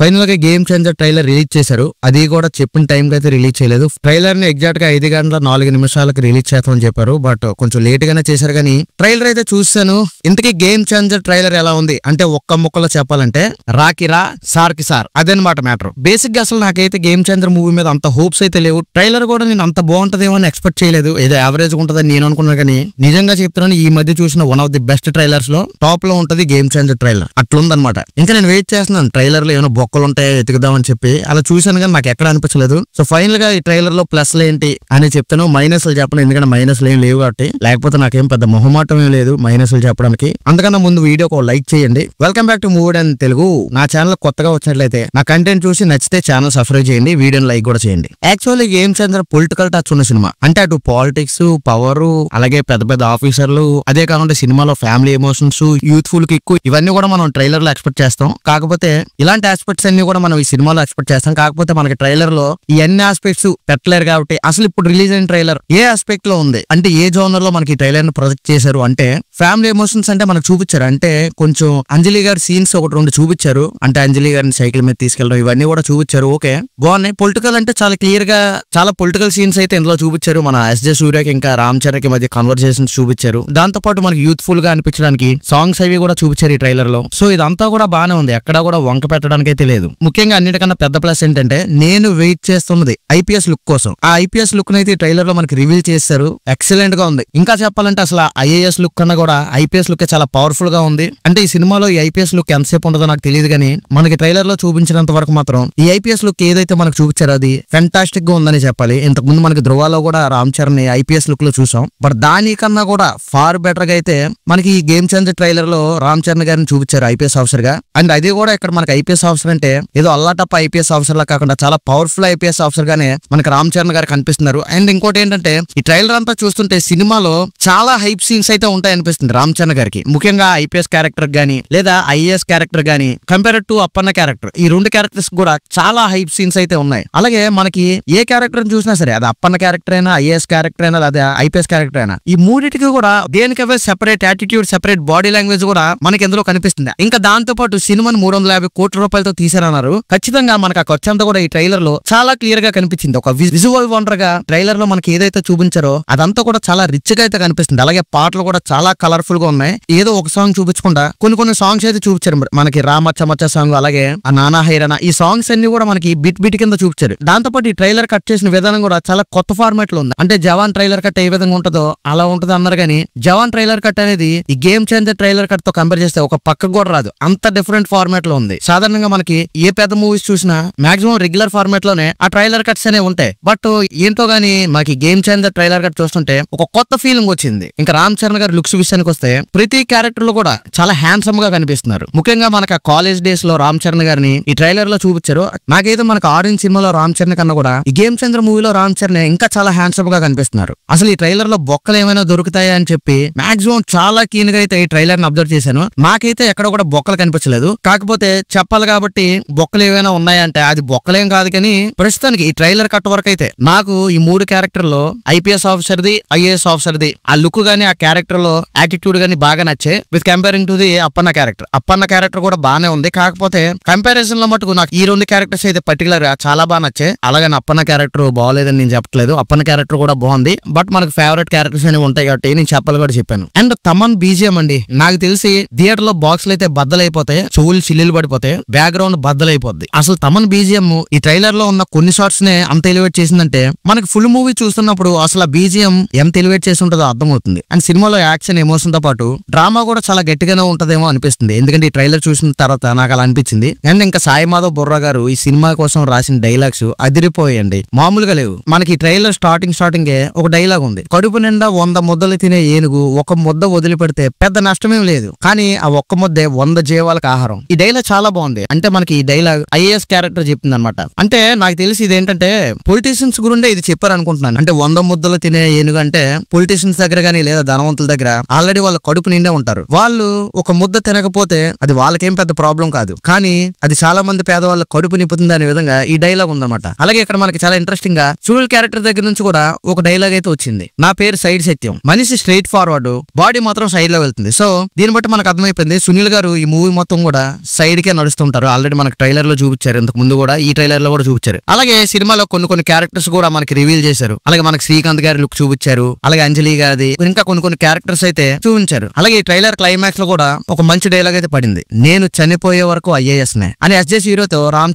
Final గా game changer trailer release చేశారు. అది కూడా చెప్పిన టైం కి అయితే రిలీజ్ చేయలేదు. ట్రైలర్ ని ఎగ్జాక్ట్ గా 5 గంటల 4 నిమిషాలకు రిలీజ్ చేస్తామని చెప్పారు. బట్ కొంచెం లేట్ గానే చేశారు కానీ ట్రైలర్ అయితే చూసాను. ఇంతకీ గేమ్ చేంజర్ ట్రైలర్ ఎలా ఉంది అంటే ఒక్క ముక్కలో చెప్పాలంటే రాకిరా సార్కి సార్ అదనమాట మ్యాటర్. బేసిక్ గా అసలు నాకైతే గేమ్ చేంజర్ మూవీ మీద అంత హోప్స్ అయితే లేవు. ట్రైలర్ కూడా నేను అంత బాగుంటదేమో అని ఎక్స్పెక్ట్ చేయలేదు. ఏదో యావరేజ్ ఉంటదని నేను అనుకున్నాను కానీ నిజంగా చెప్తున్నాను ఈ మధ్య చూసిన one of the best trailers లో టాప్ లో ఉంటది గేమ్ చేంజర్ ట్రైలర్. అట్లుందనమాట. ఇంకా నేను వెయిట్ చేస్తున్నాను ట్రైలర్ లో ఏమైనా బొక్కలు ఉంటాయో ఎతుకుదామని చెప్పి. అలా చూసాను కానీ నాకు ఎక్కడ అనిపించలేదు. సో ఫైనల్ గా ఈ ట్రైలర్ లో ప్లస్లు ఏంటి అని చెప్తాను, మైనస్లు చెప్పను. ఎందుకంటే మైనస్లు ఏం లేవు కాబట్టి, లేకపోతే నాకేం పెద్ద మొహమాటం ఏం లేదు మైనస్లు చెప్పడానికి. అందుకన్నా ముందు వీడియోకి ఒక లైక్ చేయండి. Welcome back to movie and Telugu. నా ఛానల్ కొత్తగా వచ్చినట్లయితే నా కంటెంట్ చూసి నచ్చితే ఛానల్ సబ్స్క్రైబ్ చేయండి, వీడియోని లైక్ కూడా చేయండి. Actually game changer political touch ఉన్న సినిమా. అంటే అటు పాలిటిక్స్, పవర్, అలాగే పెద్ద పెద్ద ఆఫీసర్లు, అదే కాకుండా సినిమాలో ఫ్యామిలీ ఎమోషన్స్, యూత్ఫుల్ కిక్, ఇవన్నీ కూడా మనం ట్రైలర్ లో ఎక్స్పెక్ట్ చేస్తాం. కాకపోతే ఇలాంటి ఆస్పెక్ట్స్ అన్ని కూడా మనం ఈ సినిమాలో ఎక్స్పెక్ట్ చేస్తాం. కాకపోతే మనకి ట్రైలర్ లో ఈ అన్ని ఆస్పెక్ట్స్ పెట్టలేరు కాబట్టి అసలు ఇప్పుడు రిలీజ్ అయిన ట్రైలర్ ఏ ఆస్పెక్ట్ లో ఉంది అంటే ఏ జోనర్ లో మనకి ట్రైలర్ ని ప్రొజెక్ట్ చేశారు అంటే ఫ్యామిలీ ఎమోషన్స్ అంటే మనకు చూపించారు. అంటే కొంచెం అంజలి గారి సీన్స్ ఒకటి రెండు చూపించారు. అంటే అంజలి గారిని సైకిల్ మీద తీసుకెళ్ళడం ఇవన్నీ కూడా చూపించారు. ఓకే బాగున్నాయి. పొలిటికల్ అంటే చాలా క్లియర్ గా చాలా పొలిటికల్ సీన్స్ అయితే ఇందులో చూపించారు. మన ఎస్జే సూర్యకి ఇంకా రామ్ చరణ్ కి మధ్య కన్వర్సేషన్స్ చూపించారు. దాంతో పాటు మనకి యూత్ఫుల్ గా అనిపించడానికి సాంగ్స్ అవి కూడా చూపించారు ఈ ట్రైలర్ లో. సో ఇదంతా కూడా బానే ఉంది, ఎక్కడ కూడా వంక పెట్టడానికి అయితే లేదు. ముఖ్యంగా అన్నిటికన్నా పెద్ద ప్లస్ ఏంటంటే నేను వెయిట్ చేస్తున్నది ఐపీఎస్ లుక్ కోసం. ఆ ఐపీఎస్ లుక్ అయితే ట్రైలర్ లో మనకి రివీల్ చేశారు. ఎక్సలెంట్ గా ఉంది. ఇంకా చెప్పాలంటే అసలు ఐఏఎస్ లుక్ కన్నా కూడా ఐపీఎస్ లుక్ చాలా పవర్ఫుల్ గా ఉంది. అంటే ఈ సినిమాలో ఈ ఐపీఎస్ లుక్ ఎంతసేపు ఉంటుందో నాకు తెలియదు కానీ మనకి ట్రైలర్ లో చూపించినంత వరకు మాత్రం ఈ ఐపీఎస్ లుక్ ఏదైతే మనకు చూపించారో అది ఫెంటాస్టిక్ గా ఉందని చెప్పాలి. ఇంతకు ముందు మనకి ధృవాలో కూడా రామ్ చరణ్ ని ఐపీఎస్ లుక్ లో చూసాం. బట్ దానికన్నా కూడా ఫార్ బెటర్ గా అయితే మనకి ఈ గేమ్ చేంజర్ ట్రైలర్ లో రామ్ చరణ్ గారిని చూపించారు ఐపీఎస్ ఆఫీసర్ గా. అండ్ అది కూడా ఇక్కడ మనకి ఐపీఎస్ ఆఫీసర్ అంటే ఏదో అల్లాటప్ప ఐపీఎస్ ఆఫీసర్ లా కాకుండా చాలా పవర్ఫుల్ ఐపీఎస్ ఆఫీసర్ గానే మనకి రామ్ చరణ్ గారు కనిపిస్తున్నారు. అండ్ ఇంకోటి ఏంటంటే ఈ ట్రైలర్ అంతా చూస్తుంటే సినిమాలో చాలా హైప్ సీన్స్ అయితే ఉంటాయి అనిపిస్తుంది రామ్ చరణ్ గారికి. ముఖ్యంగా ఐపీఎస్ క్యారెక్టర్ గానీ లేదా ఐఏఎస్ క్యారెక్టర్ గానీ కంపేర్ టు అప్పన్న క్యారెక్టర్, ఈ రెండు క్యారెక్టర్స్ కూడా చాలా హైప్ సీన్స్ అయితే ఉన్నాయి. అలాగే మనకి ఏ క్యారెక్టర్ చూసినా సరే అది అప్పన్న క్యారెక్టర్ అయినా, ఐఏఎస్ క్యారెక్టర్ అయినా లేదా ఐపీఎస్ క్యారెక్టర్ అయినా, ఈ మూడింటికి కూడా దేనికవే separate attitude, separate body language కూడా మనకి ఎందులో కనిపిస్తుంది. ఇంకా దాంతో పాటు సినిమాను 350 కోట్ల రూపాయలతో తీశారన్నారు. ఖచ్చితంగా మనకు ఆ ఖర్చు అంతా కూడా ఈ ట్రైలర్ లో చాలా క్లియర్ గా కనిపించింది. ఒక విజువల్ వండర్ గా ట్రైలర్ లో మనకి ఏదైతే చూపించారో అదంతా కూడా చాలా రిచ్ గా అయితే కనిపిస్తుంది. అలాగే పాటలు కూడా చాలా కలర్ఫుల్ గా ఉన్నాయి. ఏదో ఒక సాంగ్ చూపించకుండా కొన్ని సాంగ్స్ అయితే చూపించారు మనకి. రామచ్చ మచ్చ సాంగ్, అలాగే ఆ నానా హైరానా, ఈ సాంగ్స్ అన్ని కూడా మనకి బిట్ కింద చూపించారు. దాంతో పాటు ఈ ట్రైలర్ కట్ చేసిన విధానం కూడా చాలా కొత్త ఫార్మాట్ లో ఉంది. అంటే జవాన్ ట్రైలర్ కట్ ఏ విధంగా ఉంటుందో అలా ఉంటది అన్నారు కానీ జవాన్ ట్రైలర్ కట్ అనేది ఈ గేమ్ చేంజర్ ట్రైలర్ కట్ తో కంపేర్ చేస్తే ఒక పక్కకు కూడా రాదు. అంత డిఫరెంట్ ఫార్మాట్ లో ఉంది. సాధారణంగా మనకి ఏ పెద్ద మూవీస్ చూసినా మాక్సిమం రెగ్యులర్ ఫార్మాట్ లోనే ఆ ట్రైలర్ కట్స్ అనేవి ఉంటాయి. బట్ ఏంటో గానీ మాకు గేమ్ చేంజర్ ట్రైలర్ కట్ చూస్తుంటే ఒక కొత్త ఫీలింగ్ వచ్చింది. ఇంకా రామ్ చరణ్ గారి లుక్స్ విషయానికి వస్తే ప్రతి క్యారెక్టర్ లో కూడా చాలా హ్యాండ్సమ్ గా కనిపిస్తున్నారు. ముఖ్యంగా మనకు ఆ కాలేజ్ డేస్ లో రామ్ చరణ్ గారిని ఈ ట్రైలర్ లో చూపించారు. నాకైతే మనకు ఆరెంజ్ సినిమాలో రామ్ చరణ్ కన్నా కూడా ఈ గేమ్ చేంజర్ మూవీలో రామ్ చరణ్ ఇంకా చాలా హ్యాండ్సమ్ గా కనిపిస్తున్నారు. అసలు ఈ ట్రైలర్ లో బొక్కలు ఏమైనా దొరుకుతాయా అని చెప్పి మాక్సిమం చాలా కీన్ గా అయితే ఈ ట్రైలర్ ని అబ్జర్వ్ చేశాను. నాకైతే ఎక్కడ కూడా బొక్కలు కనిపించలేదు. కాకపోతే చెప్పాలి కాబట్టి బొక్కలు ఏమైనా ఉన్నాయంటే అది బొక్కలేం కాదు కానీ ప్రస్తుతానికి ఈ ట్రైలర్ కట్ వరకు అయితే నాకు ఈ 3 క్యారెక్టర్ లో IPS officer the, IAS officer the ఆ లుక్ గానీ ఆ క్యారెక్టర్ లో యాటిట్యూడ్ గానీ బాగా నచ్చే. With comparing to the Appanna character కూడా బానే ఉంది. కాకపోతే కంపారిజన్ లో మటుకు నాకు ఈ 2 క్యారెక్టర్స్ అయితే పర్టికులర్ గా చాలా బాగా నచ్చాయి. అలాగే అప్పన్న క్యారెక్టర్ బాగోలేదని నేను చెప్పట్లేదు, అప్పన్న క్యారెక్టర్ కూడా బాగుంది. బట్ మనకు ఫేవరెట్ క్యారెక్టర్స్ అనేవి ఉంటాయి కాబట్టి నేను చెప్పాలి కూడా చెప్పాను. అండ్ తమన్ బీజిఎం అండి, నాకు తెలిసి థియేటర్ లో బాక్స్లు అయితే బద్దలైపోతాయి, చెవులు చిల్లులు పడిపోతాయి, బ్యాక్గ్రౌండ్ బద్దలైపోద్ది. అసలు తమన్ బీజిఎం ఈ ట్రైలర్ లో ఉన్న కొన్ని షార్ట్స్ నే అంత ఎలివేట్ చేసిందంటే మనకి ఫుల్ మూవీ చూస్తున్నప్పుడు అసలు బీజిఎం ఎంత ఎలివేట్ చేసి ఉంటుందో అర్థమవుతుంది. అండ్ సినిమాలో యాక్షన్ ఎమోషన్ తో పాటు డ్రామా కూడా చాలా గట్టిగానే ఉంటదేమో అనిపిస్తుంది. ఎందుకంటే ఈ ట్రైలర్ చూసిన తర్వాత నాకు అలా అనిపించింది. అండ్ ఇంకా సాయి మాధవ్ బుర్రా గారు ఈ సినిమా కోసం రాసిన డైలాగ్స్ అదిరిపోయండి, మామూలుగా లేవు. మనకి ట్రైలర్ స్టార్టింగ్ ఒక డైలాగ్ ఉంది, కడుపు నిండా 100 ముద్దలు తినే ఏనుగు ఒక ముద్ద వదిలిపెడితే పెద్ద నష్టమేం లేదు, కానీ ఆ ఒక్క ముద్దే 100 జీవాలకు ఆహారం. ఈ డైలాగ్ చాలా బాగుంది. అంటే మనకి ఈ డైలాగ్ ఐఏఎస్ క్యారెక్టర్ చెప్తుంది అనమాట. అంటే నాకు తెలిసి ఇదేంటంటే పొలిటీషియన్స్ గురిండే ఇది చెప్పారు అనుకుంటున్నాను. అంటే 100 ముద్దలు తినే ఏనుగు అంటే పొలిటీషియన్స్ దగ్గర గానీ లేదా ధనవంతుల దగ్గర ఆల్రెడీ వాళ్ళ కడుపు నిండే ఉంటారు. వాళ్ళు ఒక ముద్ద తినకపోతే అది వాళ్ళకేం పెద్ద ప్రాబ్లం కాదు, కానీ అది చాలా మంది పేదవాళ్ళ కడుపు నింపుతుంది అనే విధంగా ఈ డైలాగ్ ఉందన్నమాట. అలాగే ఇక్కడ మనకి చాలా ఇంట్రెస్టింగ్ గా సునీల్ క్యారెక్టర్ దగ్గర నుంచి కూడా ఒక డైలాగ్ అయితే వచ్చింది, నా పేరు సైడ్ సత్యం, మనిషి స్ట్రైట్ ఫార్వర్డ్, బాడీ మాత్రం సైడ్ లో వెళ్తుంది. సో దీన్ని బట్టి మనకు అర్థమైపోయింది సునీల్ గారు ఈ మూవీ మొత్తం కూడా సైడ్ కే నడుస్తుంటారు. ఆల్రెడీ ఆల్రెడీ మనకి ట్రైలర్ లో చూపించారు, ఇంతకు ముందు కూడా ఈ ట్రైలర్ లో కూడా చూపించారు. అలాగే సినిమాలో కొన్ని క్యారెక్టర్స్ కూడా మనకి రివీల్ చేశారు. అలాగే మనకి శ్రీకాంత్ గారి లుక్ చూపించారు, అలాగే అంజలి గారి, ఇంకా కొన్ని క్యారెక్టర్స్ అయితే చూపించారు. అలాగే ఈ ట్రైలర్ క్లైమాక్స్ లో కూడా ఒక మంచి డైలాగ్ అయితే పడింది, నేను చనిపోయే వరకు IAS నే అని. ఎస్జే హీరోతో రామ్